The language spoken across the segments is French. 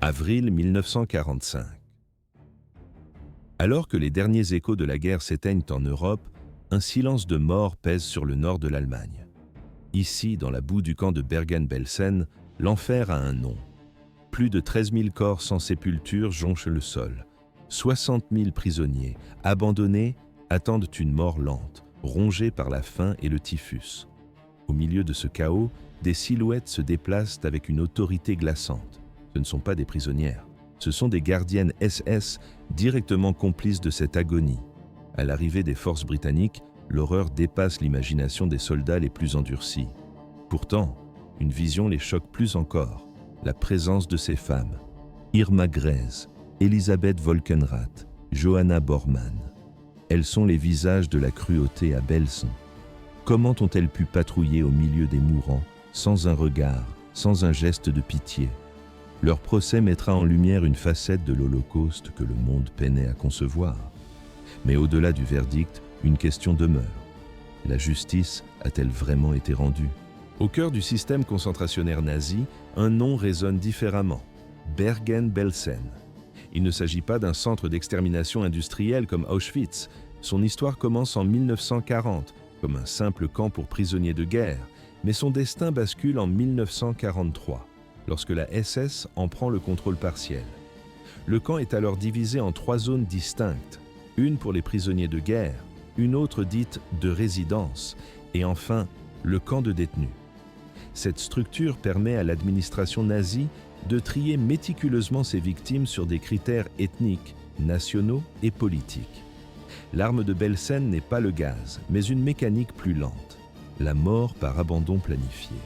Avril 1945. Alors que les derniers échos de la guerre s'éteignent en Europe, un silence de mort pèse sur le nord de l'Allemagne. Ici, dans la boue du camp de Bergen-Belsen, l'enfer a un nom. Plus de 13 000 corps sans sépulture jonchent le sol. 60 000 prisonniers, abandonnés, attendent une mort lente, rongés par la faim et le typhus. Au milieu de ce chaos, des silhouettes se déplacent avec une autorité glaçante. Ce ne sont pas des prisonnières. Ce sont des gardiennes SS directement complices de cette agonie. À l'arrivée des forces britanniques, l'horreur dépasse l'imagination des soldats les plus endurcis. Pourtant, une vision les choque plus encore, la présence de ces femmes. Irma Grese, Elisabeth Volkenrath, Johanna Bormann. Elles sont les visages de la cruauté à Belsen. Comment ont-elles pu patrouiller au milieu des mourants, sans un regard, sans un geste de pitié? Leur procès mettra en lumière une facette de l'Holocauste que le monde peinait à concevoir. Mais au-delà du verdict, une question demeure. La justice a-t-elle vraiment été rendue? Au cœur du système concentrationnaire nazi, un nom résonne différemment. Bergen-Belsen. Il ne s'agit pas d'un centre d'extermination industrielle comme Auschwitz. Son histoire commence en 1940, comme un simple camp pour prisonniers de guerre, mais son destin bascule en 1943. Lorsque la SS en prend le contrôle partiel. Le camp est alors divisé en 3 zones distinctes, une pour les prisonniers de guerre, une autre dite de résidence, et enfin le camp de détenus. Cette structure permet à l'administration nazie de trier méticuleusement ses victimes sur des critères ethniques, nationaux et politiques. L'arme de Belsen n'est pas le gaz, mais une mécanique plus lente, la mort par abandon planifié.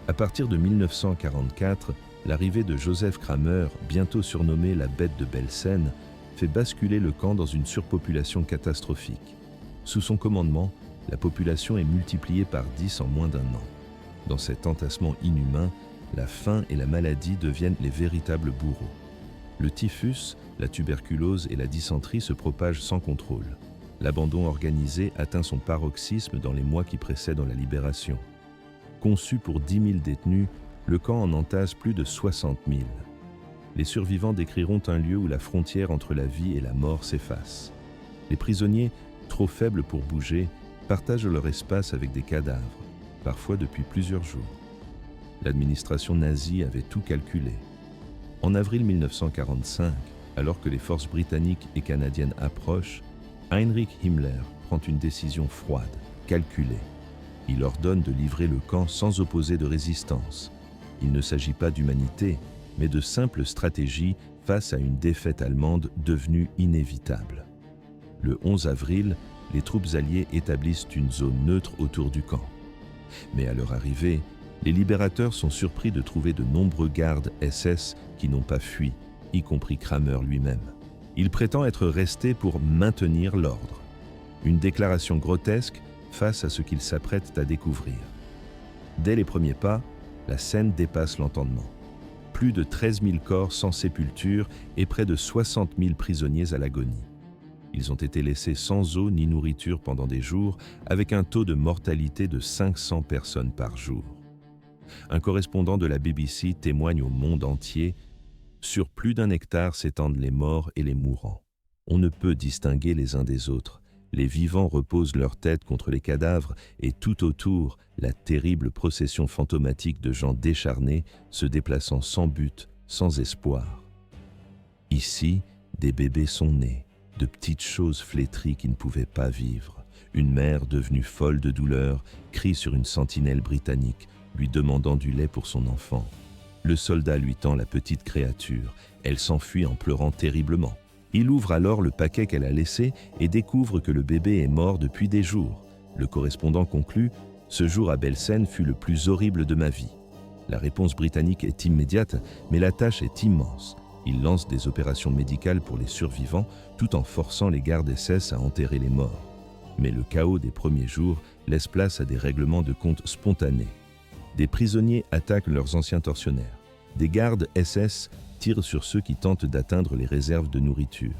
À partir de 1944, l'arrivée de Joseph Kramer, bientôt surnommé la bête de Belsen, fait basculer le camp dans une surpopulation catastrophique. Sous son commandement, la population est multipliée par 10 en moins d'1 an. Dans cet entassement inhumain, la faim et la maladie deviennent les véritables bourreaux. Le typhus, la tuberculose et la dysenterie se propagent sans contrôle. L'abandon organisé atteint son paroxysme dans les mois qui précèdent la libération. Conçu pour 10 000 détenus, le camp en entasse plus de 60 000. Les survivants décriront un lieu où la frontière entre la vie et la mort s'efface. Les prisonniers, trop faibles pour bouger, partagent leur espace avec des cadavres, parfois depuis plusieurs jours. L'administration nazie avait tout calculé. En avril 1945, alors que les forces britanniques et canadiennes approchent, Heinrich Himmler prend une décision froide, calculée. Il ordonne de livrer le camp sans opposer de résistance. Il ne s'agit pas d'humanité, mais de simple stratégie face à une défaite allemande devenue inévitable. Le 11 avril, les troupes alliées établissent une zone neutre autour du camp. Mais à leur arrivée, les libérateurs sont surpris de trouver de nombreux gardes SS qui n'ont pas fui, y compris Kramer lui-même. Il prétend être resté pour maintenir l'ordre. Une déclaration grotesque face à ce qu'ils s'apprêtent à découvrir. Dès les premiers pas, la scène dépasse l'entendement. Plus de 13 000 corps sans sépulture et près de 60 000 prisonniers à l'agonie. Ils ont été laissés sans eau ni nourriture pendant des jours, avec un taux de mortalité de 500 personnes par jour. Un correspondant de la BBC témoigne au monde entier « Sur plus d'1 hectare s'étendent les morts et les mourants. On ne peut distinguer les uns des autres. Les vivants reposent leur tête contre les cadavres et tout autour, la terrible procession fantomatique de gens décharnés se déplaçant sans but, sans espoir. Ici, des bébés sont nés, de petites choses flétries qui ne pouvaient pas vivre. Une mère devenue folle de douleur crie sur une sentinelle britannique, lui demandant du lait pour son enfant. Le soldat lui tend la petite créature. Elle s'enfuit en pleurant terriblement. Il ouvre alors le paquet qu'elle a laissé et découvre que le bébé est mort depuis des jours. Le correspondant conclut « Ce jour à Belsen fut le plus horrible de ma vie ». La réponse britannique est immédiate, mais la tâche est immense. Il lance des opérations médicales pour les survivants, tout en forçant les gardes SS à enterrer les morts. Mais le chaos des premiers jours laisse place à des règlements de compte spontanés. Des prisonniers attaquent leurs anciens tortionnaires. Des gardes SS tirent sur ceux qui tentent d'atteindre les réserves de nourriture.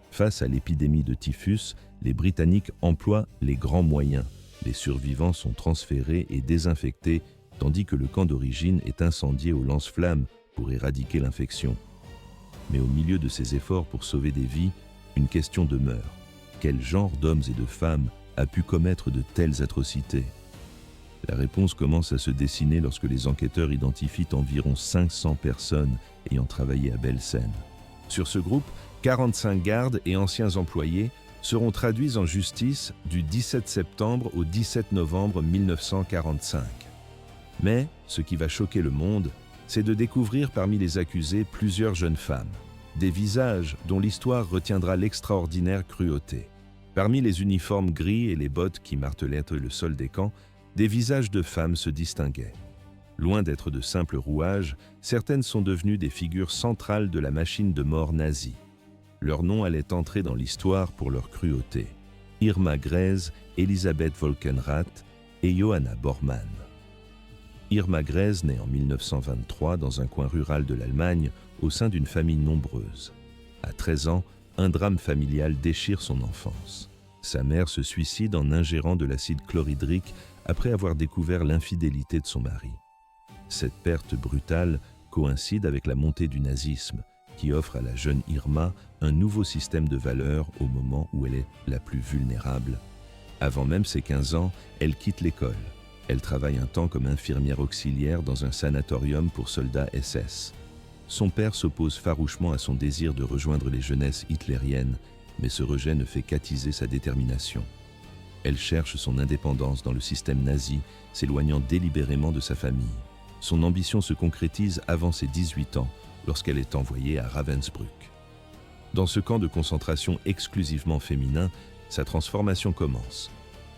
Face à l'épidémie de typhus, les Britanniques emploient les grands moyens. Les survivants sont transférés et désinfectés, tandis que le camp d'origine est incendié au lance-flammes, pour éradiquer l'infection. Mais au milieu de ces efforts pour sauver des vies, une question demeure. Quel genre d'hommes et de femmes a pu commettre de telles atrocités? La réponse commence à se dessiner lorsque les enquêteurs identifient environ 500 personnes ayant travaillé à Belsen. Sur ce groupe, 45 gardes et anciens employés seront traduits en justice du 17 septembre au 17 novembre 1945. Mais ce qui va choquer le monde, c'est de découvrir parmi les accusés plusieurs jeunes femmes, des visages dont l'histoire retiendra l'extraordinaire cruauté. Parmi les uniformes gris et les bottes qui martelaient le sol des camps, des visages de femmes se distinguaient. Loin d'être de simples rouages, certaines sont devenues des figures centrales de la machine de mort nazie. Leur nom allait entrer dans l'histoire pour leur cruauté. Irma Grese, Elisabeth Volkenrath et Johanna Bormann. Irma Grese naît en 1923 dans un coin rural de l'Allemagne au sein d'une famille nombreuse. À 13 ans, un drame familial déchire son enfance. Sa mère se suicide en ingérant de l'acide chlorhydrique après avoir découvert l'infidélité de son mari. Cette perte brutale coïncide avec la montée du nazisme, qui offre à la jeune Irma un nouveau système de valeurs au moment où elle est la plus vulnérable. Avant même ses 15 ans, elle quitte l'école. Elle travaille un temps comme infirmière auxiliaire dans un sanatorium pour soldats SS. Son père s'oppose farouchement à son désir de rejoindre les jeunesses hitlériennes, mais ce rejet ne fait qu'attiser sa détermination. Elle cherche son indépendance dans le système nazi, s'éloignant délibérément de sa famille. Son ambition se concrétise avant ses 18 ans, lorsqu'elle est envoyée à Ravensbrück. Dans ce camp de concentration exclusivement féminin, sa transformation commence.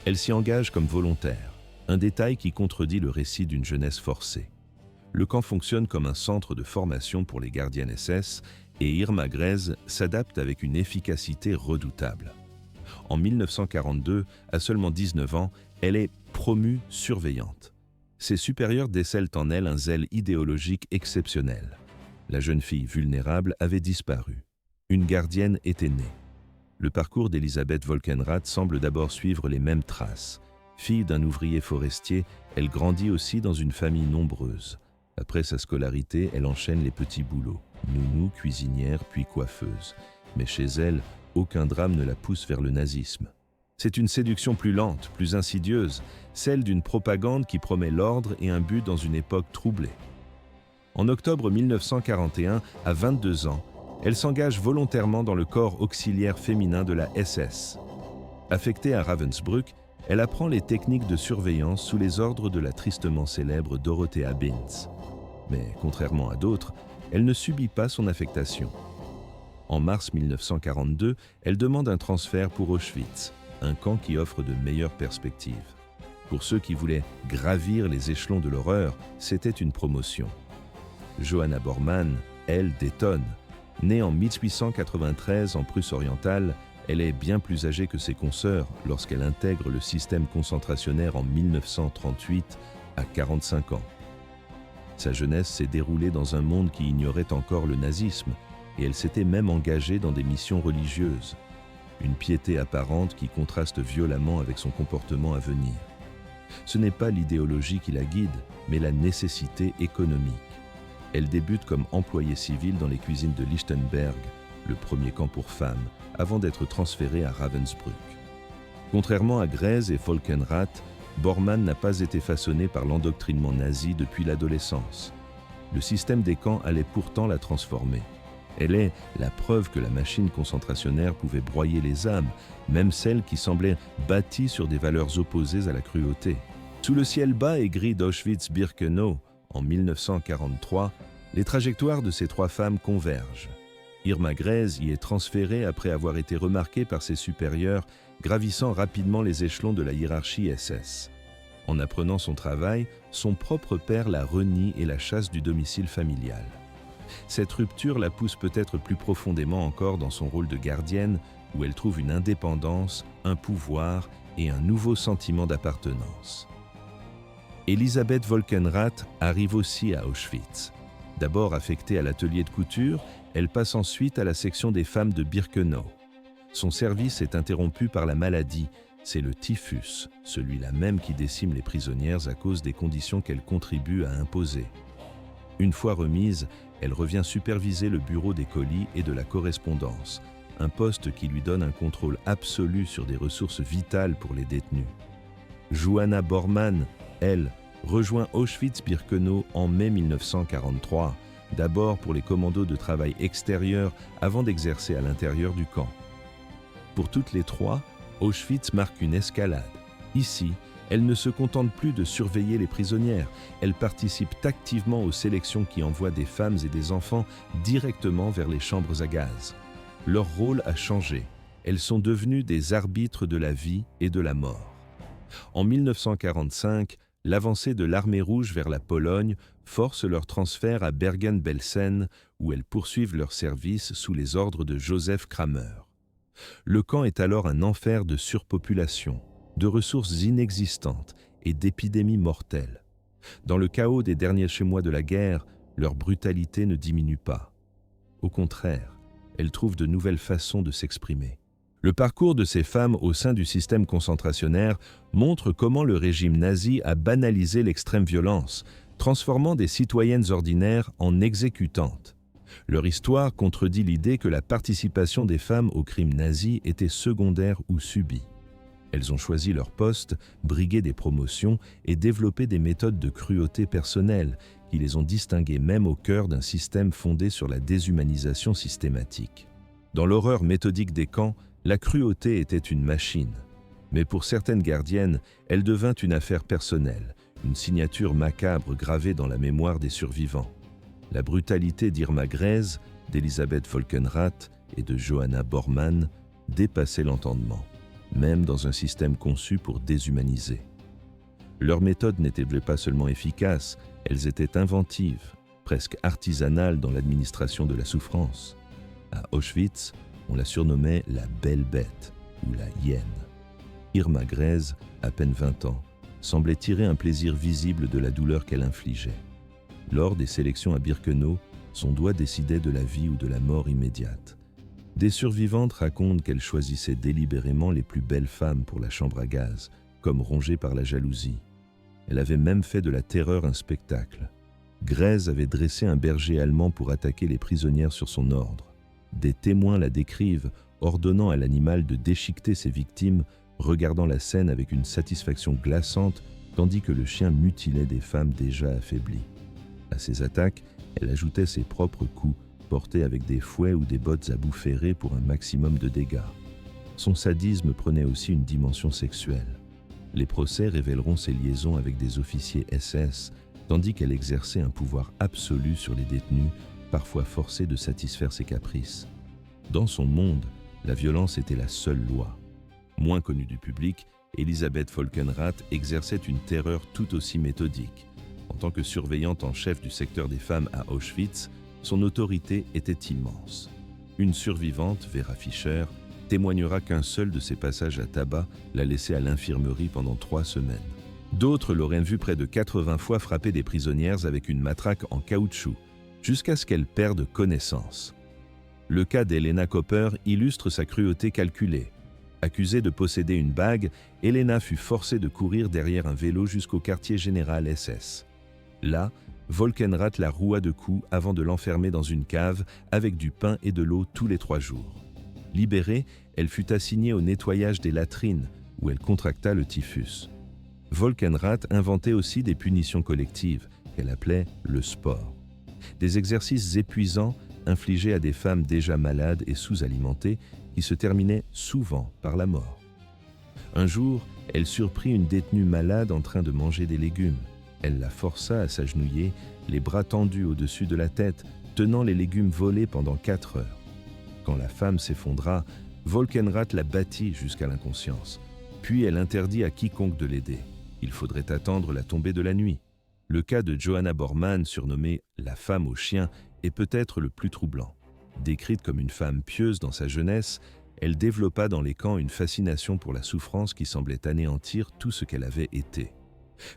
Elle s'y engage comme volontaire, un détail qui contredit le récit d'une jeunesse forcée. Le camp fonctionne comme un centre de formation pour les gardiennes SS et Irma Grese s'adapte avec une efficacité redoutable. En 1942, à seulement 19 ans, elle est promue surveillante. Ses supérieurs décèlent en elle un zèle idéologique exceptionnel. La jeune fille vulnérable avait disparu. Une gardienne était née. Le parcours d'Elisabeth Volkenrath semble d'abord suivre les mêmes traces. Fille d'un ouvrier forestier, elle grandit aussi dans une famille nombreuse. Après sa scolarité, elle enchaîne les petits boulots. Nounou, cuisinière, puis coiffeuse. Mais chez elle, aucun drame ne la pousse vers le nazisme. C'est une séduction plus lente, plus insidieuse, celle d'une propagande qui promet l'ordre et un but dans une époque troublée. En octobre 1941, à 22 ans, elle s'engage volontairement dans le corps auxiliaire féminin de la SS. Affectée à Ravensbrück, elle apprend les techniques de surveillance sous les ordres de la tristement célèbre Dorothea Binz. Mais contrairement à d'autres, elle ne subit pas son affectation. En mars 1942, elle demande un transfert pour Auschwitz, un camp qui offre de meilleures perspectives. Pour ceux qui voulaient gravir les échelons de l'horreur, c'était une promotion. Johanna Bormann, elle, détonne. Née en 1893 en Prusse orientale, elle est bien plus âgée que ses consoeurs lorsqu'elle intègre le système concentrationnaire en 1938 à 45 ans. Sa jeunesse s'est déroulée dans un monde qui ignorait encore le nazisme et elle s'était même engagée dans des missions religieuses. Une piété apparente qui contraste violemment avec son comportement à venir. Ce n'est pas l'idéologie qui la guide, mais la nécessité économique. Elle débute comme employée civile dans les cuisines de Lichtenberg, le premier camp pour femmes, avant d'être transférée à Ravensbrück. Contrairement à Grese et Volkenrath, Bormann n'a pas été façonnée par l'endoctrinement nazi depuis l'adolescence. Le système des camps allait pourtant la transformer. Elle est la preuve que la machine concentrationnaire pouvait broyer les âmes, même celles qui semblaient bâties sur des valeurs opposées à la cruauté. Sous le ciel bas et gris d'Auschwitz-Birkenau, en 1943, les trajectoires de ces trois femmes convergent. Irma Grese y est transférée après avoir été remarquée par ses supérieurs, gravissant rapidement les échelons de la hiérarchie SS. En apprenant son travail, son propre père la renie et la chasse du domicile familial. Cette rupture la pousse peut-être plus profondément encore dans son rôle de gardienne, où elle trouve une indépendance, un pouvoir et un nouveau sentiment d'appartenance. Elisabeth Volkenrath arrive aussi à Auschwitz. D'abord affectée à l'atelier de couture, elle passe ensuite à la section des femmes de Birkenau. Son service est interrompu par la maladie, c'est le typhus, celui-là même qui décime les prisonnières à cause des conditions qu'elle contribue à imposer. Une fois remise, elle revient superviser le bureau des colis et de la correspondance, un poste qui lui donne un contrôle absolu sur des ressources vitales pour les détenus. Joanna Bormann, elle, rejoint Auschwitz-Birkenau en mai 1943, d'abord pour les commandos de travail extérieur avant d'exercer à l'intérieur du camp. Pour toutes les trois, Auschwitz marque une escalade. Ici, elle ne se contente plus de surveiller les prisonnières, elle participe activement aux sélections qui envoient des femmes et des enfants directement vers les chambres à gaz. Leur rôle a changé, elles sont devenues des arbitres de la vie et de la mort. En 1945, l'avancée de l'armée rouge vers la Pologne force leur transfert à Bergen-Belsen, où elles poursuivent leur service sous les ordres de Joseph Kramer. Le camp est alors un enfer de surpopulation, de ressources inexistantes et d'épidémies mortelles. Dans le chaos des derniers mois de la guerre, leur brutalité ne diminue pas. Au contraire, elles trouvent de nouvelles façons de s'exprimer. Le parcours de ces femmes au sein du système concentrationnaire montre comment le régime nazi a banalisé l'extrême violence, transformant des citoyennes ordinaires en exécutantes. Leur histoire contredit l'idée que la participation des femmes aux crimes nazis était secondaire ou subie. Elles ont choisi leur poste, brigué des promotions et développé des méthodes de cruauté personnelle qui les ont distinguées même au cœur d'un système fondé sur la déshumanisation systématique. Dans l'horreur méthodique des camps, la cruauté était une machine. Mais pour certaines gardiennes, elle devint une affaire personnelle, une signature macabre gravée dans la mémoire des survivants. La brutalité d'Irma Grez, d'Elisabeth Volkenrath et de Joanna Bormann dépassait l'entendement, même dans un système conçu pour déshumaniser. Leurs méthodes n'étaient pas seulement efficaces, elles étaient inventives, presque artisanales dans l'administration de la souffrance. À Auschwitz, on la surnommait la Belle Bête ou la Hyène. Irma Grez, à peine 20 ans, semblait tirer un plaisir visible de la douleur qu'elle infligeait. Lors des sélections à Birkenau, son doigt décidait de la vie ou de la mort immédiate. Des survivantes racontent qu'elle choisissait délibérément les plus belles femmes pour la chambre à gaz, comme rongée par la jalousie. Elle avait même fait de la terreur un spectacle. Grez avait dressé un berger allemand pour attaquer les prisonnières sur son ordre. Des témoins la décrivent, ordonnant à l'animal de déchiqueter ses victimes, regardant la scène avec une satisfaction glaçante, tandis que le chien mutilait des femmes déjà affaiblies. À ces attaques, elle ajoutait ses propres coups, portés avec des fouets ou des bottes à bout ferré pour un maximum de dégâts. Son sadisme prenait aussi une dimension sexuelle. Les procès révéleront ses liaisons avec des officiers SS, tandis qu'elle exerçait un pouvoir absolu sur les détenus, parfois forcés de satisfaire ses caprices. Dans son monde, la violence était la seule loi. Moins connue du public, Elisabeth Volkenrath exerçait une terreur tout aussi méthodique. En tant que surveillante en chef du secteur des femmes à Auschwitz, son autorité était immense. Une survivante, Vera Fischer, témoignera qu'un seul de ses passages à tabac l'a laissée à l'infirmerie pendant 3 semaines. D'autres l'auraient vu près de 80 fois frapper des prisonnières avec une matraque en caoutchouc, jusqu'à ce qu'elle perde connaissance. Le cas d'Helena Copper illustre sa cruauté calculée. Accusée de posséder une bague, Helena fut forcée de courir derrière un vélo jusqu'au quartier général SS. Là, Volkenrath la roua de coups avant de l'enfermer dans une cave avec du pain et de l'eau tous les 3 jours. Libérée, elle fut assignée au nettoyage des latrines, où elle contracta le typhus. Volkenrath inventait aussi des punitions collectives, qu'elle appelait le sport. Des exercices épuisants infligés à des femmes déjà malades et sous-alimentées qui se terminaient souvent par la mort. Un jour, elle surprit une détenue malade en train de manger des légumes. Elle la força à s'agenouiller, les bras tendus au-dessus de la tête, tenant les légumes volés pendant 4 heures. Quand la femme s'effondra, Volkenrath la battit jusqu'à l'inconscience. Puis elle interdit à quiconque de l'aider. Il faudrait attendre la tombée de la nuit. Le cas de Joanna Bormann, surnommée « la femme au chien », est peut-être le plus troublant. Décrite comme une femme pieuse dans sa jeunesse, elle développa dans les camps une fascination pour la souffrance qui semblait anéantir tout ce qu'elle avait été.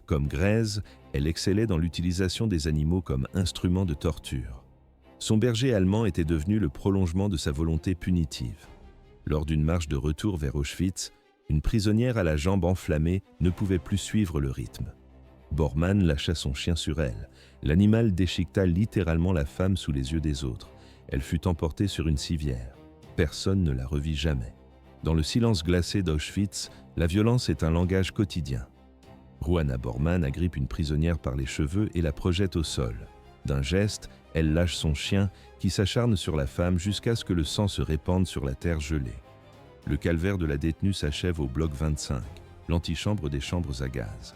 Comme Grez, elle excellait dans l'utilisation des animaux comme instruments de torture. Son berger allemand était devenu le prolongement de sa volonté punitive. Lors d'une marche de retour vers Auschwitz, une prisonnière à la jambe enflammée ne pouvait plus suivre le rythme. Bormann lâcha son chien sur elle. L'animal déchiqueta littéralement la femme sous les yeux des autres. Elle fut emportée sur une civière. Personne ne la revit jamais. Dans le silence glacé d'Auschwitz, la violence est un langage quotidien. Ruana Bormann agrippe une prisonnière par les cheveux et la projette au sol. D'un geste, elle lâche son chien qui s'acharne sur la femme jusqu'à ce que le sang se répande sur la terre gelée. Le calvaire de la détenue s'achève au bloc 25, l'antichambre des chambres à gaz.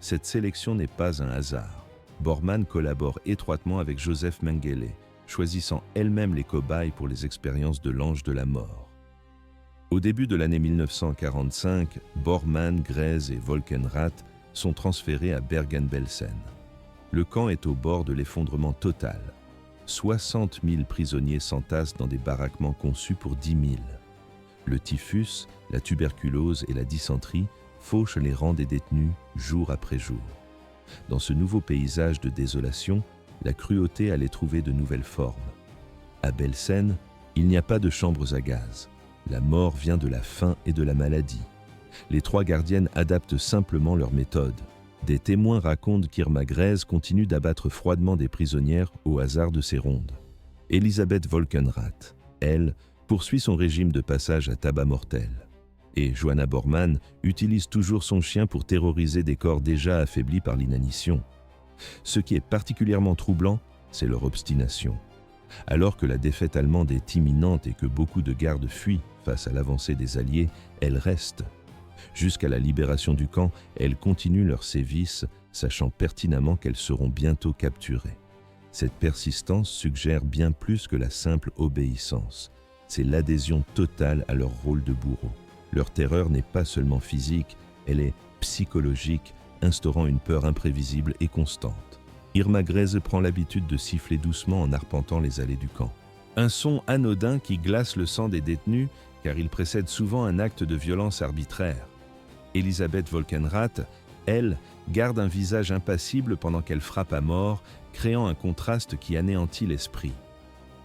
Cette sélection n'est pas un hasard. Bormann collabore étroitement avec Joseph Mengele, choisissant elle-même les cobayes pour les expériences de l'ange de la mort. Au début de l'année 1945, Bormann, Grèze et Volkenrath sont transférés à Bergen-Belsen. Le camp est au bord de l'effondrement total. 60 000 prisonniers s'entassent dans des baraquements conçus pour 10 000. Le typhus, la tuberculose et la dysenterie fauchent les rangs des détenus jour après jour. Dans ce nouveau paysage de désolation, la cruauté allait trouver de nouvelles formes. À Belsen, il n'y a pas de chambres à gaz. La mort vient de la faim et de la maladie. Les 3 gardiennes adaptent simplement leur méthode. Des témoins racontent qu'Irma Grèze continue d'abattre froidement des prisonnières au hasard de ses rondes. Elisabeth Volkenrath, elle, poursuit son régime de passage à tabac mortel. Et Johanna Bormann utilise toujours son chien pour terroriser des corps déjà affaiblis par l'inanition. Ce qui est particulièrement troublant, c'est leur obstination. Alors que la défaite allemande est imminente et que beaucoup de gardes fuient face à l'avancée des Alliés, elles restent. Jusqu'à la libération du camp, elles continuent leurs sévices, sachant pertinemment qu'elles seront bientôt capturées. Cette persistance suggère bien plus que la simple obéissance. C'est l'adhésion totale à leur rôle de bourreau. Leur terreur n'est pas seulement physique, elle est psychologique, instaurant une peur imprévisible et constante. Irma Grèze prend l'habitude de siffler doucement en arpentant les allées du camp. Un son anodin qui glace le sang des détenus, car il précède souvent un acte de violence arbitraire. Elisabeth Volkenrath, elle, garde un visage impassible pendant qu'elle frappe à mort, créant un contraste qui anéantit l'esprit.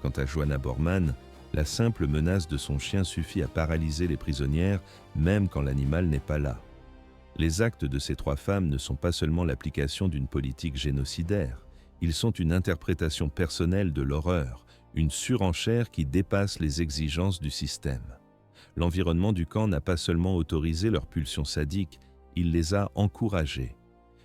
Quant à Johanna Bormann, la simple menace de son chien suffit à paralyser les prisonnières, même quand l'animal n'est pas là. Les actes de ces 3 femmes ne sont pas seulement l'application d'une politique génocidaire, ils sont une interprétation personnelle de l'horreur, une surenchère qui dépasse les exigences du système. L'environnement du camp n'a pas seulement autorisé leurs pulsions sadiques, il les a encouragées.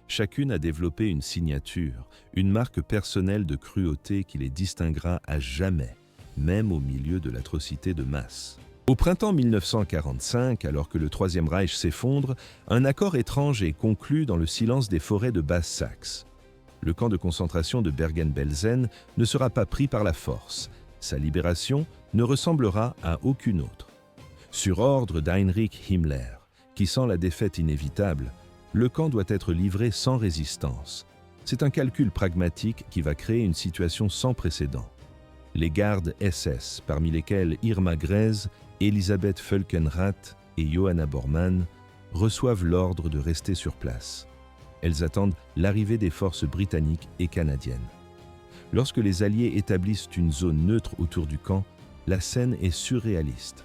Chacune a développé une signature, une marque personnelle de cruauté qui les distinguera à jamais, même au milieu de l'atrocité de masse. Au printemps 1945, alors que le Troisième Reich s'effondre, un accord étrange est conclu dans le silence des forêts de Basse-Saxe. Le camp de concentration de Bergen-Belsen ne sera pas pris par la force. Sa libération ne ressemblera à aucune autre. Sur ordre d'Heinrich Himmler, qui sent la défaite inévitable, le camp doit être livré sans résistance. C'est un calcul pragmatique qui va créer une situation sans précédent. Les gardes SS, parmi lesquels Irma Grèze, Elisabeth Volkenrath et Johanna Bormann, reçoivent l'ordre de rester sur place. Elles attendent l'arrivée des forces britanniques et canadiennes. Lorsque les Alliés établissent une zone neutre autour du camp, la scène est surréaliste.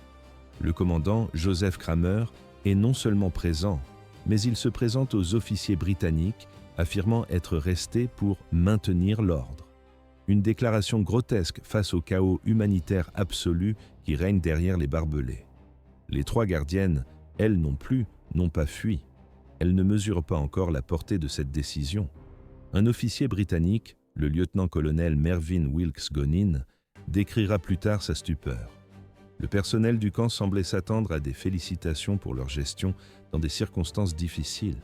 Le commandant, Joseph Kramer, est non seulement présent, mais il se présente aux officiers britanniques, affirmant être resté pour maintenir l'ordre. Une déclaration grotesque face au chaos humanitaire absolu qui règne derrière les barbelés. Les 3 gardiennes, elles non plus, n'ont pas fui. Elles ne mesurent pas encore la portée de cette décision. Un officier britannique, le lieutenant-colonel Mervyn Wilkes Gonin, décrira plus tard sa stupeur. Le personnel du camp semblait s'attendre à des félicitations pour leur gestion dans des circonstances difficiles.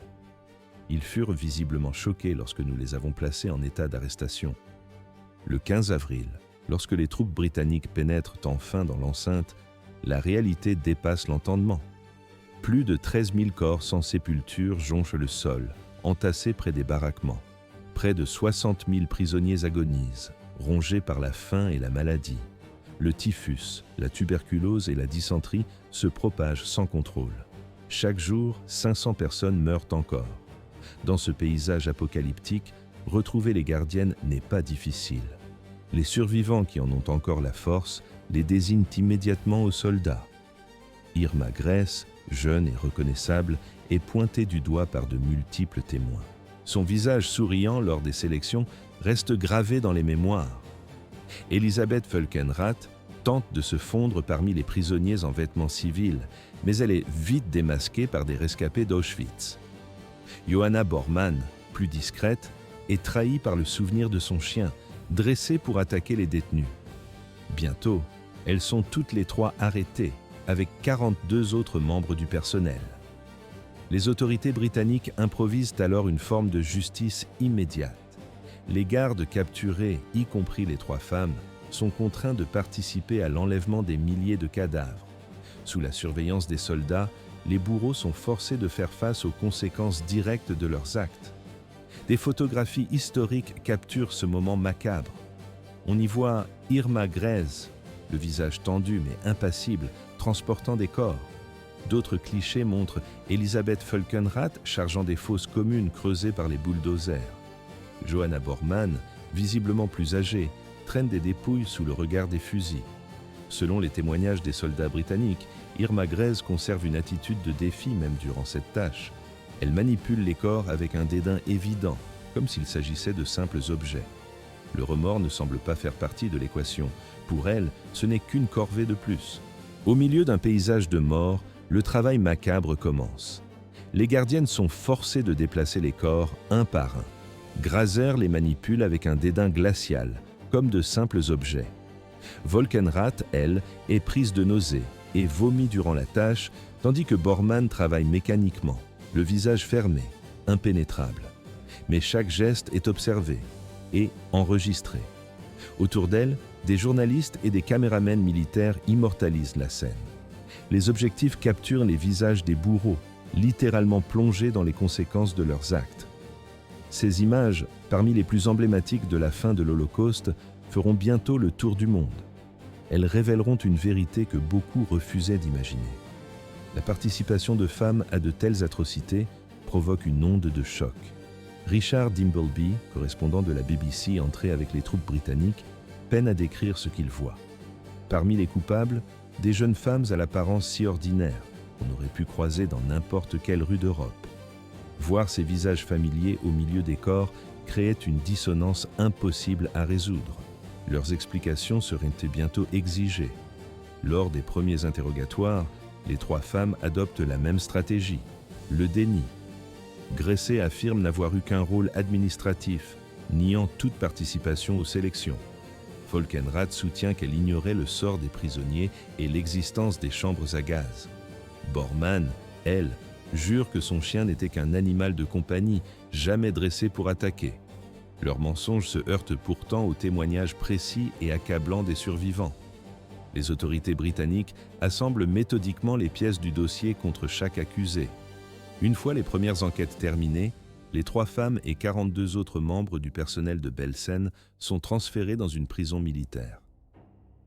Ils furent visiblement choqués lorsque nous les avons placés en état d'arrestation. Le 15 avril, lorsque les troupes britanniques pénètrent enfin dans l'enceinte, la réalité dépasse l'entendement. Plus de 13 000 corps sans sépulture jonchent le sol, entassés près des baraquements. Près de 60 000 prisonniers agonisent, rongés par la faim et la maladie. Le typhus, la tuberculose et la dysenterie se propagent sans contrôle. Chaque jour, 500 personnes meurent encore. Dans ce paysage apocalyptique, retrouver les gardiennes n'est pas difficile. Les survivants qui en ont encore la force les désignent immédiatement aux soldats. Irma Grèze, jeune et reconnaissable, est pointée du doigt par de multiples témoins. Son visage souriant lors des sélections reste gravé dans les mémoires. Elisabeth Völkenrath tente de se fondre parmi les prisonniers en vêtements civils, mais elle est vite démasquée par des rescapés d'Auschwitz. Johanna Bormann, plus discrète, est trahie par le souvenir de son chien, dressé pour attaquer les détenus. Bientôt, elles sont toutes les trois arrêtées, avec 42 autres membres du personnel. Les autorités britanniques improvisent alors une forme de justice immédiate. Les gardes capturés, y compris les trois femmes, sont contraints de participer à l'enlèvement des milliers de cadavres. Sous la surveillance des soldats, les bourreaux sont forcés de faire face aux conséquences directes de leurs actes. Des photographies historiques capturent ce moment macabre. On y voit Irma Grese, le visage tendu mais impassible, transportant des corps. D'autres clichés montrent Elisabeth Völkenrath chargeant des fosses communes creusées par les bulldozers. Johanna Bormann, visiblement plus âgée, traîne des dépouilles sous le regard des fusils. Selon les témoignages des soldats britanniques, Irma Grese conserve une attitude de défi même durant cette tâche. Elle manipule les corps avec un dédain évident, comme s'il s'agissait de simples objets. Le remords ne semble pas faire partie de l'équation. Pour elle, ce n'est qu'une corvée de plus. Au milieu d'un paysage de mort, le travail macabre commence. Les gardiennes sont forcées de déplacer les corps un par un. Graser les manipule avec un dédain glacial, comme de simples objets. Völkenrath, elle, est prise de nausée et vomit durant la tâche, tandis que Bormann travaille mécaniquement, le visage fermé, impénétrable. Mais chaque geste est observé et enregistré. Autour d'elle, des journalistes et des caméramens militaires immortalisent la scène. Les objectifs capturent les visages des bourreaux, littéralement plongés dans les conséquences de leurs actes. Ces images, parmi les plus emblématiques de la fin de l'Holocauste, feront bientôt le tour du monde. Elles révéleront une vérité que beaucoup refusaient d'imaginer. La participation de femmes à de telles atrocités provoque une onde de choc. Richard Dimbleby, correspondant de la BBC entré avec les troupes britanniques, peine à décrire ce qu'il voit. Parmi les coupables, des jeunes femmes à l'apparence si ordinaire qu'on aurait pu croiser dans n'importe quelle rue d'Europe. Voir ces visages familiers au milieu des corps créait une dissonance impossible à résoudre. Leurs explications seraient bientôt exigées. Lors des premiers interrogatoires, les trois femmes adoptent la même stratégie, le déni. Gressé affirme n'avoir eu qu'un rôle administratif, niant toute participation aux sélections. Völkenrath soutient qu'elle ignorait le sort des prisonniers et l'existence des chambres à gaz. Bormann, elle, jure que son chien n'était qu'un animal de compagnie, jamais dressé pour attaquer. Leurs mensonges se heurtent pourtant aux témoignages précis et accablants des survivants. Les autorités britanniques assemblent méthodiquement les pièces du dossier contre chaque accusé. Une fois les premières enquêtes terminées, les trois femmes et 42 autres membres du personnel de Belsen sont transférés dans une prison militaire.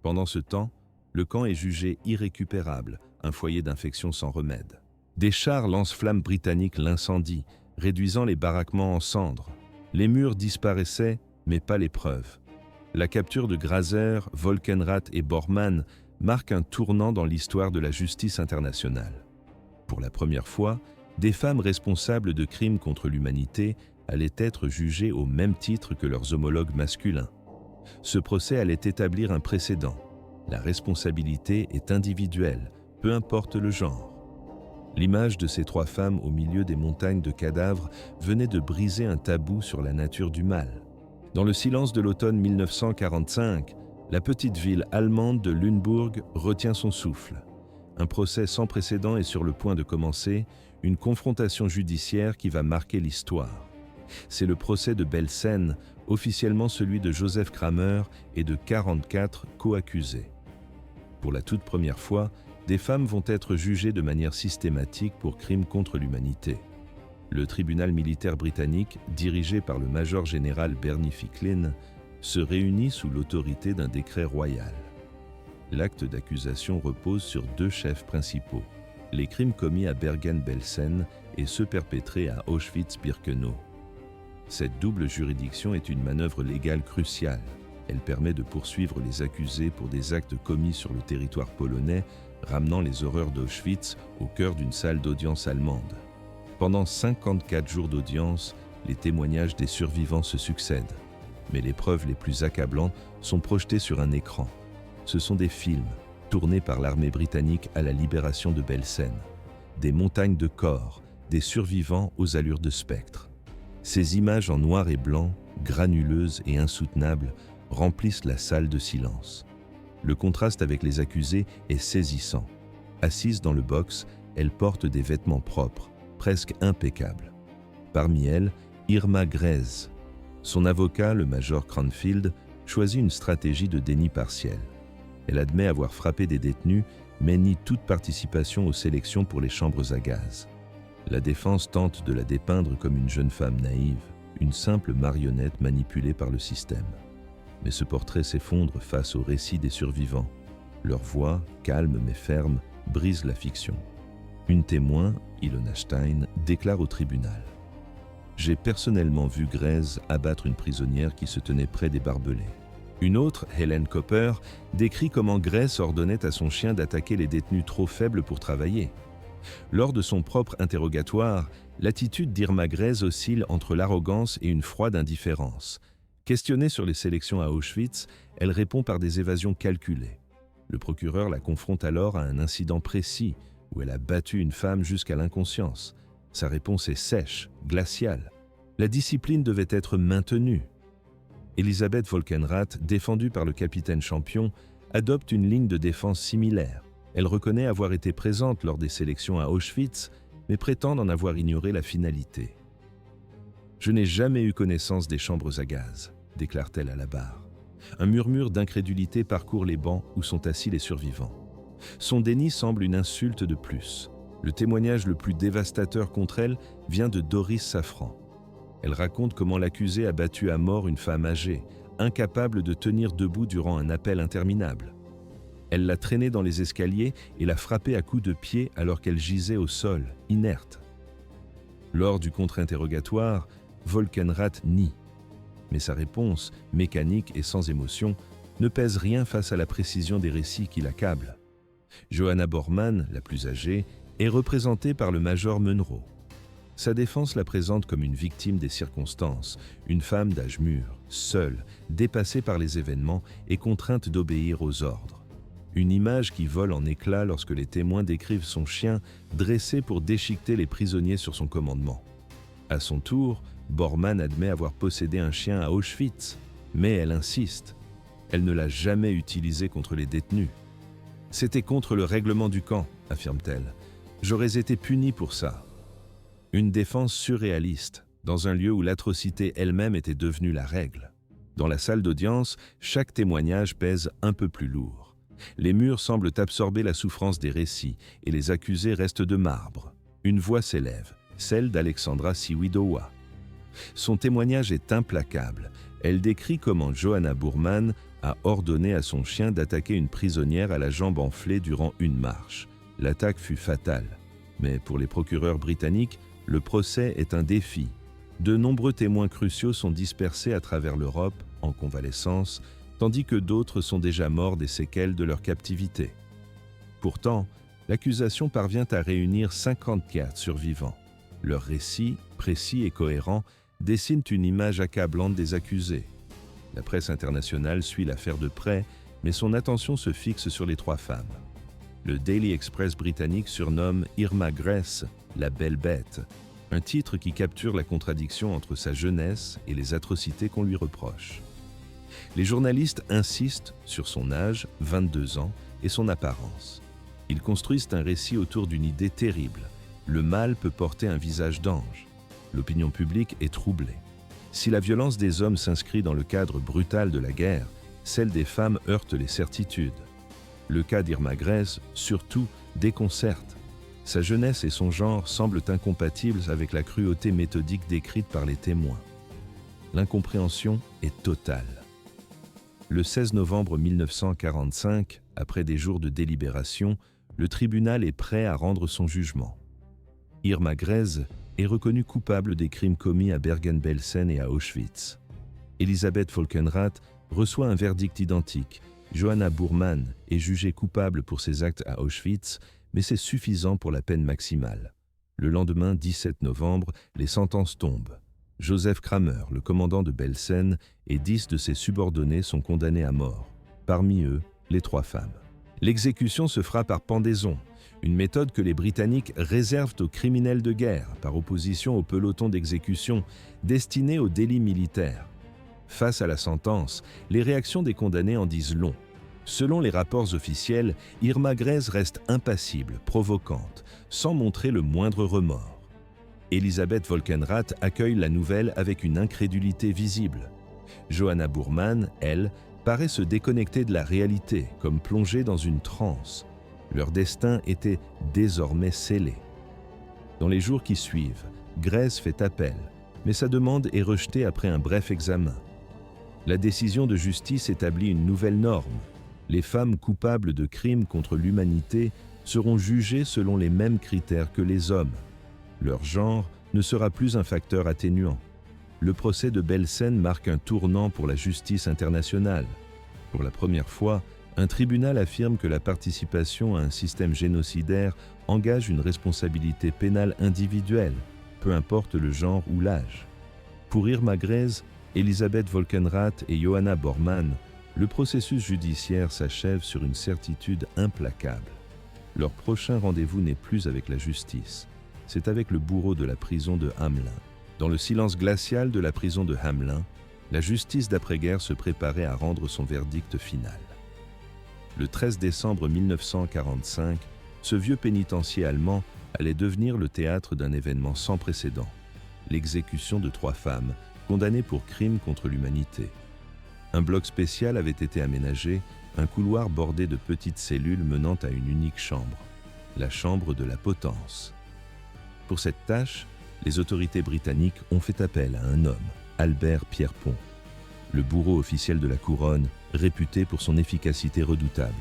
Pendant ce temps, le camp est jugé irrécupérable, un foyer d'infection sans remède. Des chars lance-flammes britanniques l'incendient, réduisant les baraquements en cendres. Les murs disparaissaient, mais pas les preuves. La capture de Graser, Völkenrath et Bormann marque un tournant dans l'histoire de la justice internationale. Pour la première fois, des femmes responsables de crimes contre l'humanité allaient être jugées au même titre que leurs homologues masculins. Ce procès allait établir un précédent. La responsabilité est individuelle, peu importe le genre. L'image de ces trois femmes au milieu des montagnes de cadavres venait de briser un tabou sur la nature du mal. Dans le silence de l'automne 1945, la petite ville allemande de Lüneburg retient son souffle. Un procès sans précédent est sur le point de commencer, une confrontation judiciaire qui va marquer l'histoire. C'est le procès de Belsen, officiellement celui de Joseph Kramer et de 44 co-accusés. Pour la toute première fois, des femmes vont être jugées de manière systématique pour crimes contre l'humanité. Le tribunal militaire britannique, dirigé par le major général Bernie Ficklin, se réunit sous l'autorité d'un décret royal. L'acte d'accusation repose sur deux chefs principaux, les crimes commis à Bergen-Belsen et ceux perpétrés à Auschwitz-Birkenau. Cette double juridiction est une manœuvre légale cruciale. Elle permet de poursuivre les accusés pour des actes commis sur le territoire polonais, ramenant les horreurs d'Auschwitz au cœur d'une salle d'audience allemande. Pendant 54 jours d'audience, Les témoignages des survivants se succèdent, mais les preuves les plus accablantes sont projetées sur un écran. Ce sont des films, tournés par l'armée britannique à la libération de Belsen. Des montagnes de corps, des survivants aux allures de spectres. Ces images en noir et blanc, granuleuses et insoutenables, remplissent la salle de silence. Le contraste avec les accusés est saisissant. Assise dans le box, elle porte des vêtements propres, presque impeccables. Parmi elles, Irma Grese. Son avocat, le major Cranfield, choisit une stratégie de déni partiel. Elle admet avoir frappé des détenus, mais nie toute participation aux sélections pour les chambres à gaz. La défense tente de la dépeindre comme une jeune femme naïve, une simple marionnette manipulée par le système. Mais ce portrait s'effondre face au récit des survivants. Leur voix, calme mais ferme, brise la fiction. Une témoin, Ilona Stein, déclare au tribunal: « J'ai personnellement vu Grese abattre une prisonnière qui se tenait près des barbelés. » Une autre, Helen Copper, décrit comment Grese ordonnait à son chien d'attaquer les détenus trop faibles pour travailler. Lors de son propre interrogatoire, l'attitude d'Irma Grese oscille entre l'arrogance et une froide indifférence. Questionnée sur les sélections à Auschwitz, elle répond par des évasions calculées. Le procureur la confronte alors à un incident précis où elle a battu une femme jusqu'à l'inconscience. Sa réponse est sèche, glaciale. La discipline devait être maintenue. Elisabeth Volkenrath, défendue par le capitaine Champion, adopte une ligne de défense similaire. Elle reconnaît avoir été présente lors des sélections à Auschwitz, mais prétend en avoir ignoré la finalité. « Je n'ai jamais eu connaissance des chambres à gaz », déclare-t-elle à la barre. Un murmure d'incrédulité parcourt les bancs où sont assis les survivants. Son déni semble une insulte de plus. Le témoignage le plus dévastateur contre elle vient de Doris Safran. Elle raconte comment l'accusé a battu à mort une femme âgée, incapable de tenir debout durant un appel interminable. Elle l'a traînée dans les escaliers et l'a frappée à coups de pied alors qu'elle gisait au sol, inerte. Lors du contre-interrogatoire, Volkenrath nie. Mais sa réponse, mécanique et sans émotion, ne pèse rien face à la précision des récits qui l'accablent. Johanna Bormann, la plus âgée, est représentée par le major Munro. Sa défense la présente comme une victime des circonstances, une femme d'âge mûr, seule, dépassée par les événements et contrainte d'obéir aux ordres. Une image qui vole en éclats lorsque les témoins décrivent son chien dressé pour déchiqueter les prisonniers sur son commandement. À son tour, Bormann admet avoir possédé un chien à Auschwitz, mais elle insiste. Elle ne l'a jamais utilisé contre les détenus. « C'était contre le règlement du camp », affirme-t-elle. « J'aurais été punie pour ça. » Une défense surréaliste, dans un lieu où l'atrocité elle-même était devenue la règle. Dans la salle d'audience, chaque témoignage pèse un peu plus lourd. Les murs semblent absorber la souffrance des récits et les accusés restent de marbre. Une voix s'élève, celle d'Alexandra Siwidowa. Son témoignage est implacable. Elle décrit comment Johanna Bormann a ordonné à son chien d'attaquer une prisonnière à la jambe enflée durant une marche. L'attaque fut fatale. Mais pour les procureurs britanniques, le procès est un défi. De nombreux témoins cruciaux sont dispersés à travers l'Europe, en convalescence, tandis que d'autres sont déjà morts des séquelles de leur captivité. Pourtant, l'accusation parvient à réunir 54 survivants. Leurs récits, précis et cohérents, dessinent une image accablante des accusés. La presse internationale suit l'affaire de près, mais son attention se fixe sur les 3 femmes. Le Daily Express britannique surnomme Irma Grese « la belle bête », un titre qui capture la contradiction entre sa jeunesse et les atrocités qu'on lui reproche. Les journalistes insistent sur son âge, 22 ans, et son apparence. Ils construisent un récit autour d'une idée terrible. Le mal peut porter un visage d'ange. L'opinion publique est troublée. Si la violence des hommes s'inscrit dans le cadre brutal de la guerre, celle des femmes heurte les certitudes. Le cas d'Irma Grese, surtout, déconcerte. Sa jeunesse et son genre semblent incompatibles avec la cruauté méthodique décrite par les témoins. L'incompréhension est totale. Le 16 novembre 1945, après des jours de délibération, le tribunal est prêt à rendre son jugement. Irma Grese est reconnue coupable des crimes commis à Bergen-Belsen et à Auschwitz. Elisabeth Volkenrath reçoit un verdict identique. Johanna Bormann est jugée coupable pour ses actes à Auschwitz, mais c'est suffisant pour la peine maximale. Le lendemain, 17 novembre, les sentences tombent. Joseph Kramer, le commandant de Belsen, et 10 de ses subordonnés sont condamnés à mort. Parmi eux, les 3 femmes. L'exécution se fera par pendaison, une méthode que les Britanniques réservent aux criminels de guerre, par opposition au peloton d'exécution destiné aux délits militaires. Face à la sentence, les réactions des condamnés en disent long. Selon les rapports officiels, Irma Grese reste impassible, provocante, sans montrer le moindre remords. Elisabeth Volkenrath accueille la nouvelle avec une incrédulité visible. Johanna Boorman, elle, paraît se déconnecter de la réalité, comme plongée dans une transe. Leur destin était désormais scellé. Dans les jours qui suivent, Grese fait appel, mais sa demande est rejetée après un bref examen. La décision de justice établit une nouvelle norme. Les femmes coupables de crimes contre l'humanité seront jugées selon les mêmes critères que les hommes. Leur genre ne sera plus un facteur atténuant. Le procès de Belsen marque un tournant pour la justice internationale. Pour la première fois, un tribunal affirme que la participation à un système génocidaire engage une responsabilité pénale individuelle, peu importe le genre ou l'âge. Pour Irma Grese, Elisabeth Volkenrath et Johanna Boorman, le processus judiciaire s'achève sur une certitude implacable. Leur prochain rendez-vous n'est plus avec la justice, c'est avec le bourreau de la prison de Hamelin. Dans le silence glacial de la prison de Hamelin, la justice d'après-guerre se préparait à rendre son verdict final. Le 13 décembre 1945, ce vieux pénitencier allemand allait devenir le théâtre d'un événement sans précédent, l'exécution de 3 femmes condamnées pour crimes contre l'humanité. Un bloc spécial avait été aménagé, un couloir bordé de petites cellules menant à une unique chambre, la chambre de la potence. Pour cette tâche, les autorités britanniques ont fait appel à un homme, Albert Pierrepont, le bourreau officiel de la couronne, réputé pour son efficacité redoutable.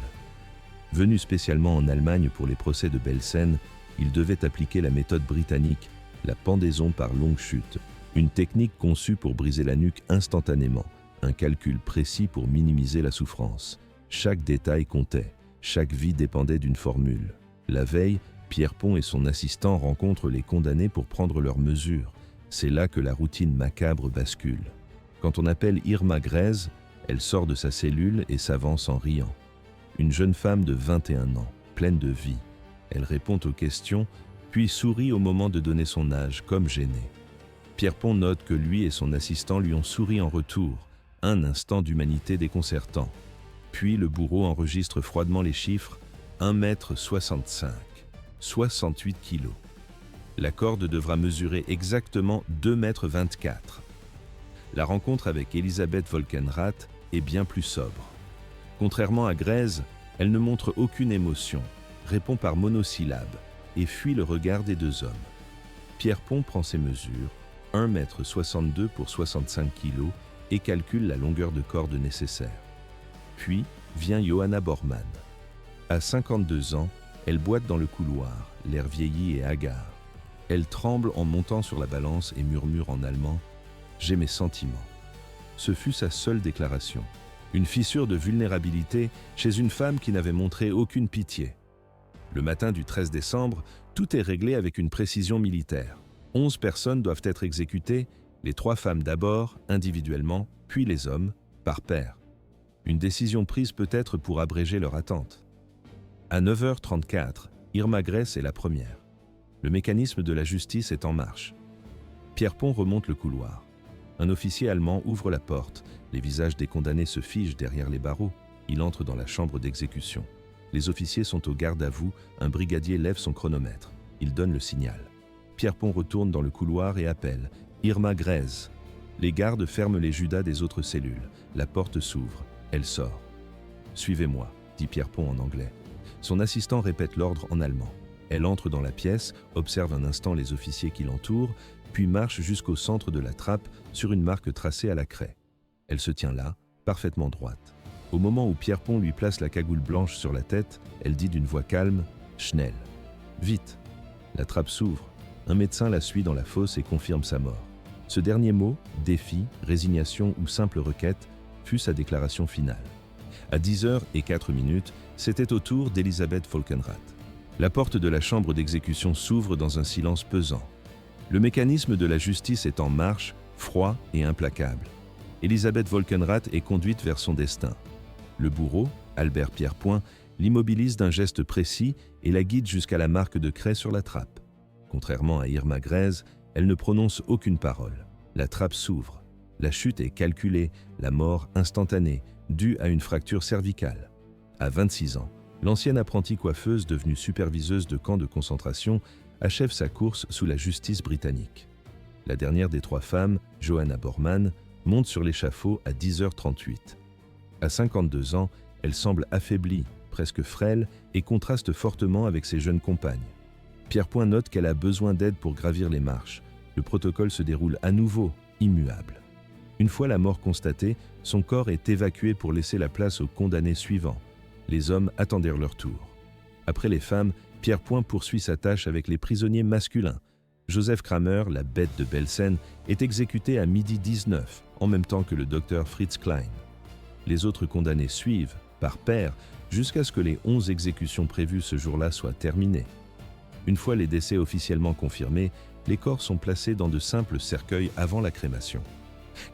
Venu spécialement en Allemagne pour les procès de Belsen, il devait appliquer la méthode britannique, la pendaison par longue chute, une technique conçue pour briser la nuque instantanément, un calcul précis pour minimiser la souffrance. Chaque détail comptait, chaque vie dépendait d'une formule. La veille, Pierrepont et son assistant rencontrent les condamnés pour prendre leurs mesures. C'est là que la routine macabre bascule. Quand on appelle Irma Grese, elle sort de sa cellule et s'avance en riant. Une jeune femme de 21 ans, pleine de vie. Elle répond aux questions, puis sourit au moment de donner son âge, comme gênée. Pierrepont note que lui et son assistant lui ont souri en retour, un instant d'humanité déconcertant. Puis le bourreau enregistre froidement les chiffres, 1,65 m, 68 kg. La corde devra mesurer exactement 2,24 m. La rencontre avec Elisabeth Volkenrath est bien plus sobre. Contrairement à Grese, elle ne montre aucune émotion, répond par monosyllabes et fuit le regard des 2 hommes. Pierrepont prend ses mesures, 1,62 m pour 65 kg, et calcule la longueur de corde nécessaire. Puis vient Johanna Boorman. À 52 ans, elle boite dans le couloir, l'air vieilli et hagard. Elle tremble en montant sur la balance et murmure en allemand « J'ai mes sentiments ». Ce fut sa seule déclaration. Une fissure de vulnérabilité chez une femme qui n'avait montré aucune pitié. Le matin du 13 décembre, tout est réglé avec une précision militaire. 11 personnes doivent être exécutées, les 3 femmes d'abord, individuellement, puis les hommes, par paire. Une décision prise peut-être pour abréger leur attente. À 9h34, Irma Grese est la première. Le mécanisme de la justice est en marche. Pierrepont remonte le couloir. Un officier allemand ouvre la porte. Les visages des condamnés se figent derrière les barreaux. Il entre dans la chambre d'exécution. Les officiers sont au garde à vous. Un brigadier lève son chronomètre. Il donne le signal. Pierrepont retourne dans le couloir et appelle « Irma Grese ». Les gardes ferment les judas des autres cellules. La porte s'ouvre. Elle sort. « Suivez-moi », dit Pierrepont en anglais. Son assistant répète l'ordre en allemand. Elle entre dans la pièce, observe un instant les officiers qui l'entourent, puis marche jusqu'au centre de la trappe sur une marque tracée à la craie. Elle se tient là, parfaitement droite. Au moment où Pierrepont lui place la cagoule blanche sur la tête, elle dit d'une voix calme « Schnell ». Vite. La trappe s'ouvre. Un médecin la suit dans la fosse et confirme sa mort. Ce dernier mot, défi, résignation ou simple requête, fut sa déclaration finale. À 10h04, c'était au tour d'Elisabeth Volkenrath. La porte de la chambre d'exécution s'ouvre dans un silence pesant. Le mécanisme de la justice est en marche, froid et implacable. Elisabeth Wolkenrath est conduite vers son destin. Le bourreau, Albert Pierrepoint, l'immobilise d'un geste précis et la guide jusqu'à la marque de craie sur la trappe. Contrairement à Irma Grese, elle ne prononce aucune parole. La trappe s'ouvre. La chute est calculée, la mort instantanée, due à une fracture cervicale. À 26 ans, l'ancienne apprentie coiffeuse devenue superviseuse de camps de concentration achève sa course sous la justice britannique. La dernière des 3 femmes, Johanna Bormann, monte sur l'échafaud à 10h38. À 52 ans, elle semble affaiblie, presque frêle et contraste fortement avec ses jeunes compagnes. Pierrepoint note qu'elle a besoin d'aide pour gravir les marches. Le protocole se déroule à nouveau, immuable. Une fois la mort constatée, son corps est évacué pour laisser la place aux condamnés suivants. Les hommes attendirent leur tour. Après les femmes, Pierrepoint poursuit sa tâche avec les prisonniers masculins. Joseph Kramer, la bête de Belsen, est exécuté à 12h19, en même temps que le docteur Fritz Klein. Les autres condamnés suivent, par paire, jusqu'à ce que les 11 exécutions prévues ce jour-là soient terminées. Une fois les décès officiellement confirmés, les corps sont placés dans de simples cercueils avant la crémation.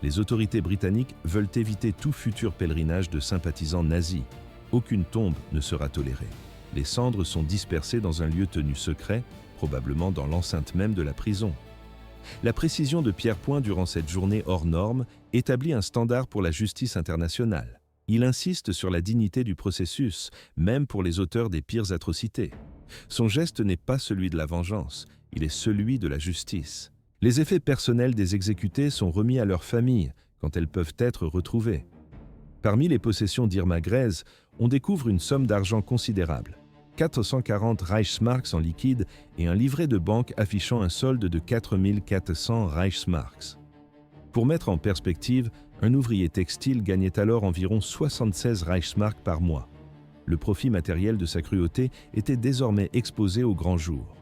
Les autorités britanniques veulent éviter tout futur pèlerinage de sympathisants nazis. Aucune tombe ne sera tolérée. Les cendres sont dispersées dans un lieu tenu secret, probablement dans l'enceinte même de la prison. La précision de Pierrepoint durant cette journée hors norme établit un standard pour la justice internationale. Il insiste sur la dignité du processus, même pour les auteurs des pires atrocités. Son geste n'est pas celui de la vengeance, il est celui de la justice. Les effets personnels des exécutés sont remis à leurs familles quand elles peuvent être retrouvées. Parmi les possessions d'Irma Grese, on découvre une somme d'argent considérable. 440 Reichsmarks en liquide et un livret de banque affichant un solde de 4400 Reichsmarks. Pour mettre en perspective, un ouvrier textile gagnait alors environ 76 Reichsmarks par mois. Le profit matériel de sa cruauté était désormais exposé au grand jour.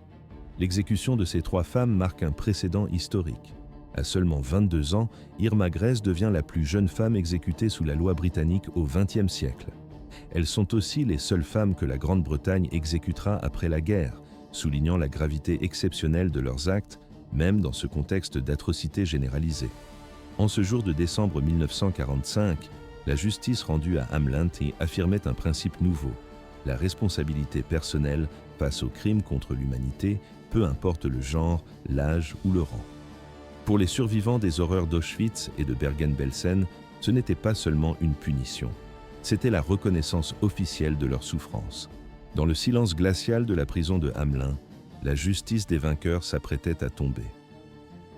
L'exécution de ces 3 femmes marque un précédent historique. À seulement 22 ans, Irma Grese devient la plus jeune femme exécutée sous la loi britannique au XXe siècle. Elles sont aussi les seules femmes que la Grande-Bretagne exécutera après la guerre, soulignant la gravité exceptionnelle de leurs actes, même dans ce contexte d'atrocité généralisée. En ce jour de décembre 1945, la justice rendue à Hamelin affirmait un principe nouveau, la responsabilité personnelle face aux crimes contre l'humanité, peu importe le genre, l'âge ou le rang. Pour les survivants des horreurs d'Auschwitz et de Bergen-Belsen, ce n'était pas seulement une punition, c'était la reconnaissance officielle de leur souffrance. Dans le silence glacial de la prison de Hamelin, la justice des vainqueurs s'apprêtait à tomber.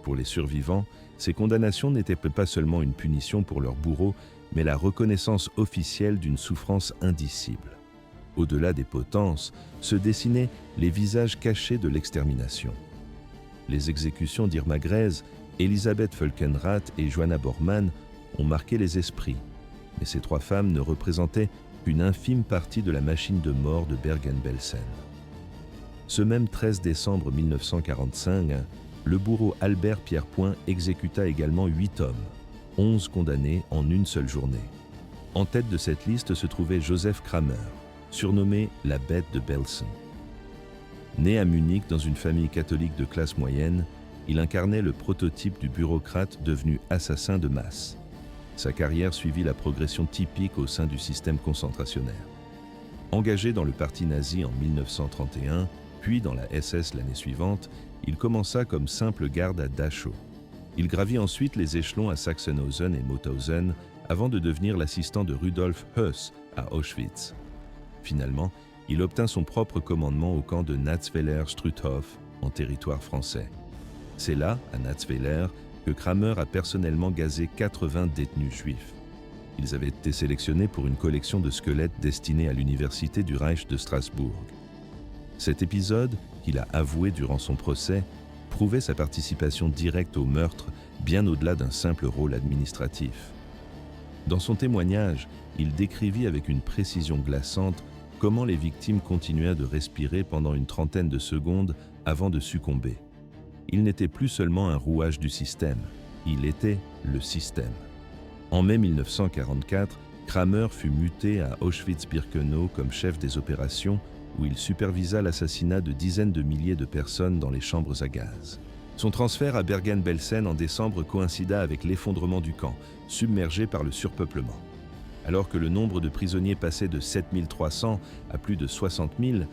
Pour les survivants, ces condamnations n'étaient pas seulement une punition pour leurs bourreaux, mais la reconnaissance officielle d'une souffrance indicible. Au-delà des potences, se dessinaient les visages cachés de l'extermination. Les exécutions d'Irma Grese, Elisabeth Wolkenrath et Johanna Bormann ont marqué les esprits, mais ces 3 femmes ne représentaient qu'une infime partie de la machine de mort de Bergen-Belsen. Ce même 13 décembre 1945, le bourreau Albert Pierrepoint exécuta également 8 hommes, 11 condamnés en une seule journée. En tête de cette liste se trouvait Joseph Kramer, surnommé la bête de Belsen. Né à Munich dans une famille catholique de classe moyenne, il incarnait le prototype du bureaucrate devenu assassin de masse. Sa carrière suivit la progression typique au sein du système concentrationnaire. Engagé dans le parti nazi en 1931, puis dans la SS l'année suivante, il commença comme simple garde à Dachau. Il gravit ensuite les échelons à Sachsenhausen et Mauthausen avant de devenir l'assistant de Rudolf Höss à Auschwitz. Finalement, il obtint son propre commandement au camp de Natzweiler-Struthof, en territoire français. C'est là, à Natzweiler, que Kramer a personnellement gazé 80 détenus juifs. Ils avaient été sélectionnés pour une collection de squelettes destinée à l'université du Reich de Strasbourg. Cet épisode, qu'il a avoué durant son procès, prouvait sa participation directe au meurtre, bien au-delà d'un simple rôle administratif. Dans son témoignage, il décrivit avec une précision glaçante comment les victimes continuaient de respirer pendant une trentaine de secondes avant de succomber. Il n'était plus seulement un rouage du système, il était le système. En mai 1944, Kramer fut muté à Auschwitz-Birkenau comme chef des opérations où il supervisa l'assassinat de dizaines de milliers de personnes dans les chambres à gaz. Son transfert à Bergen-Belsen en décembre coïncida avec l'effondrement du camp, submergé par le surpeuplement. Alors que le nombre de prisonniers passait de 7300 à plus de 60 000,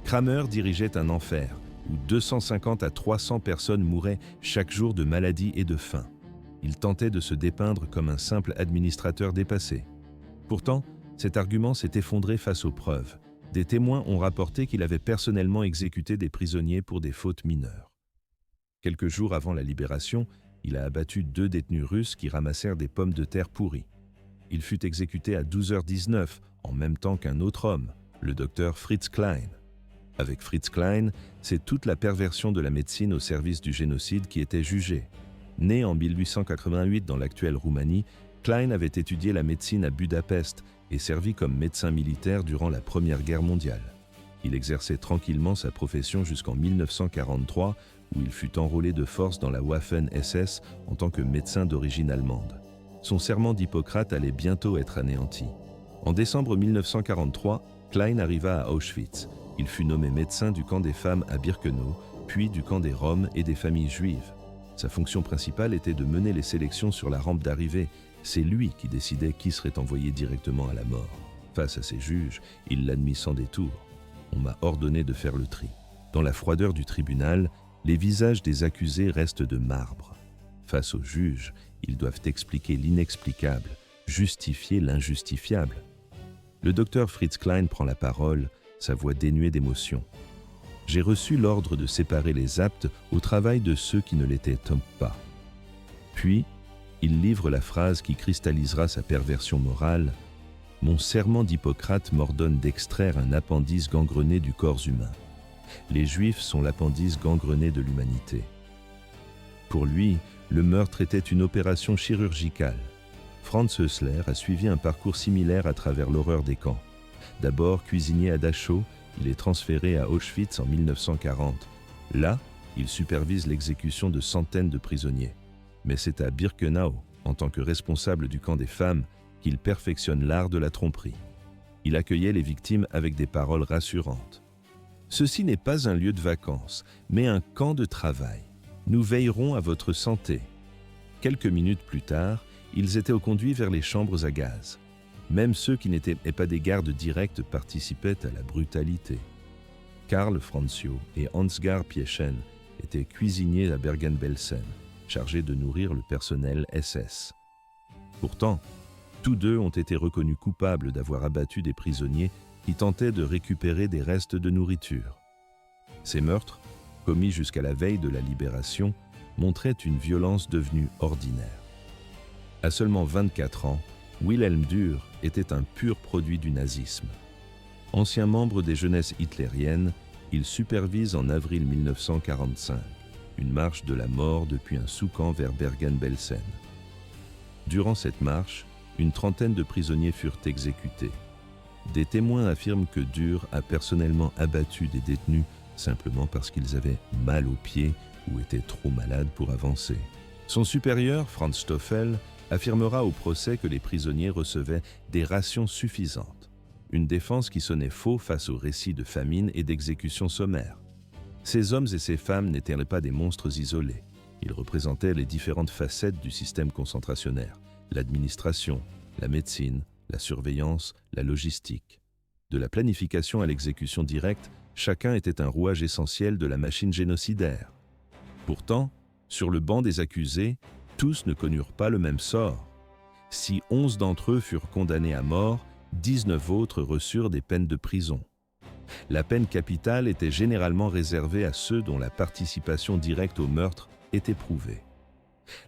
Kramer dirigeait un enfer où 250 à 300 personnes mouraient chaque jour de maladie et de faim. Il tentait de se dépeindre comme un simple administrateur dépassé. Pourtant, cet argument s'est effondré face aux preuves. Des témoins ont rapporté qu'il avait personnellement exécuté des prisonniers pour des fautes mineures. Quelques jours avant la libération, il a abattu 2 détenus russes qui ramassèrent des pommes de terre pourries. Il fut exécuté à 12h19, en même temps qu'un autre homme, le docteur Fritz Klein. Avec Fritz Klein, c'est toute la perversion de la médecine au service du génocide qui était jugée. Né en 1888 dans l'actuelle Roumanie, Klein avait étudié la médecine à Budapest et servi comme médecin militaire durant la Première Guerre mondiale. Il exerçait tranquillement sa profession jusqu'en 1943, où il fut enrôlé de force dans la Waffen-SS en tant que médecin d'origine allemande. Son serment d'Hippocrate allait bientôt être anéanti. En décembre 1943, Klein arriva à Auschwitz. Il fut nommé médecin du camp des femmes à Birkenau, puis du camp des Roms et des familles juives. Sa fonction principale était de mener les sélections sur la rampe d'arrivée. C'est lui qui décidait qui serait envoyé directement à la mort. Face à ses juges, il l'admit sans détour. On m'a ordonné de faire le tri. Dans la froideur du tribunal, les visages des accusés restent de marbre. Face aux juges, ils doivent expliquer l'inexplicable, justifier l'injustifiable. Le docteur Fritz Klein prend la parole, sa voix dénuée d'émotion. J'ai reçu l'ordre de séparer les aptes au travail de ceux qui ne l'étaient pas. Puis, il livre la phrase qui cristallisera sa perversion morale. « Mon serment d'Hippocrate m'ordonne d'extraire un appendice gangrené du corps humain. Les Juifs sont l'appendice gangrené de l'humanité. » Pour lui, le meurtre était une opération chirurgicale. Franz Hössler a suivi un parcours similaire à travers l'horreur des camps. D'abord cuisinier à Dachau, il est transféré à Auschwitz en 1940. Là, il supervise l'exécution de centaines de prisonniers. Mais c'est à Birkenau, en tant que responsable du camp des femmes, qu'il perfectionne l'art de la tromperie. Il accueillait les victimes avec des paroles rassurantes. « Ceci n'est pas un lieu de vacances, mais un camp de travail. Nous veillerons à votre santé. » Quelques minutes plus tard, ils étaient conduits vers les chambres à gaz. Même ceux qui n'étaient pas des gardes directs participaient à la brutalité. Karl Franzio et Ansgar Pieschen étaient cuisiniers à Bergen-Belsen, chargés de nourrir le personnel SS. Pourtant, tous deux ont été reconnus coupables d'avoir abattu des prisonniers qui tentaient de récupérer des restes de nourriture. Ces meurtres, commis jusqu'à la veille de la libération, montraient une violence devenue ordinaire. À seulement 24 ans, Wilhelm Dürr était un pur produit du nazisme. Ancien membre des jeunesses hitlériennes, il supervise en avril 1945 une marche de la mort depuis un sous-camp vers Bergen-Belsen. Durant cette marche, une trentaine de prisonniers furent exécutés. Des témoins affirment que Dürr a personnellement abattu des détenus simplement parce qu'ils avaient mal aux pieds ou étaient trop malades pour avancer. Son supérieur, Franz Stoffel, affirmera au procès que les prisonniers recevaient des rations suffisantes. Une défense qui sonnait faux face aux récits de famine et d'exécution sommaire. Ces hommes et ces femmes n'étaient pas des monstres isolés. Ils représentaient les différentes facettes du système concentrationnaire, l'administration, la médecine, la surveillance, la logistique. De la planification à l'exécution directe, chacun était un rouage essentiel de la machine génocidaire. Pourtant, sur le banc des accusés, tous ne connurent pas le même sort. Si 11 d'entre eux furent condamnés à mort, 19 autres reçurent des peines de prison. La peine capitale était généralement réservée à ceux dont la participation directe au meurtre était prouvée.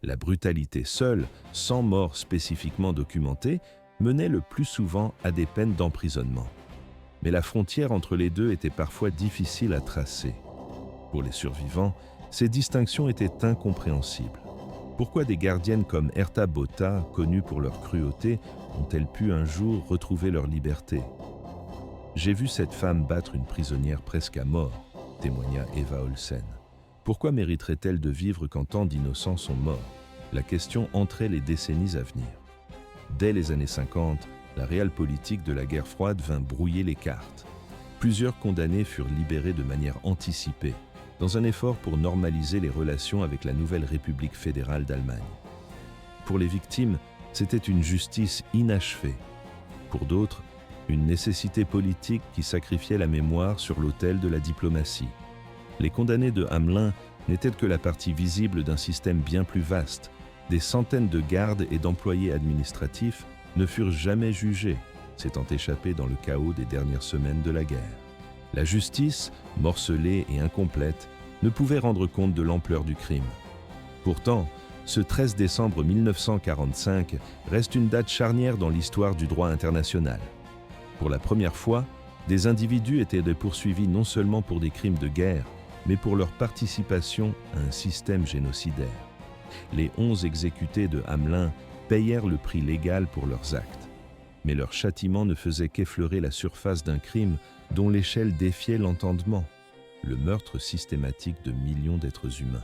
La brutalité seule, sans mort spécifiquement documentée, menait le plus souvent à des peines d'emprisonnement. Mais la frontière entre les deux était parfois difficile à tracer. Pour les survivants, ces distinctions étaient incompréhensibles. Pourquoi des gardiennes comme Herta Botha, connues pour leur cruauté, ont-elles pu un jour retrouver leur liberté ? « J'ai vu cette femme battre une prisonnière presque à mort », témoigna Eva Olsen. Pourquoi mériterait-elle de vivre quand tant d'innocents sont morts ? La question entrait les décennies à venir. Dès les années 50, la réelle politique de la guerre froide vint brouiller les cartes. Plusieurs condamnés furent libérés de manière anticipée. dans un effort pour normaliser les relations avec la nouvelle République fédérale d'Allemagne. Pour les victimes, c'était une justice inachevée. Pour d'autres, une nécessité politique qui sacrifiait la mémoire sur l'autel de la diplomatie. Les condamnés de Hamelin n'étaient que la partie visible d'un système bien plus vaste. Des centaines de gardes et d'employés administratifs ne furent jamais jugés, s'étant échappés dans le chaos des dernières semaines de la guerre. La justice, morcelée et incomplète, ne pouvait rendre compte de l'ampleur du crime. Pourtant, ce 13 décembre 1945 reste une date charnière dans l'histoire du droit international. Pour la première fois, des individus étaient poursuivis non seulement pour des crimes de guerre, mais pour leur participation à un système génocidaire. Les 11 exécutés de Hamelin payèrent le prix légal pour leurs actes. Mais leur châtiment ne faisait qu'effleurer la surface d'un crime dont l'échelle défiait l'entendement, le meurtre systématique de millions d'êtres humains.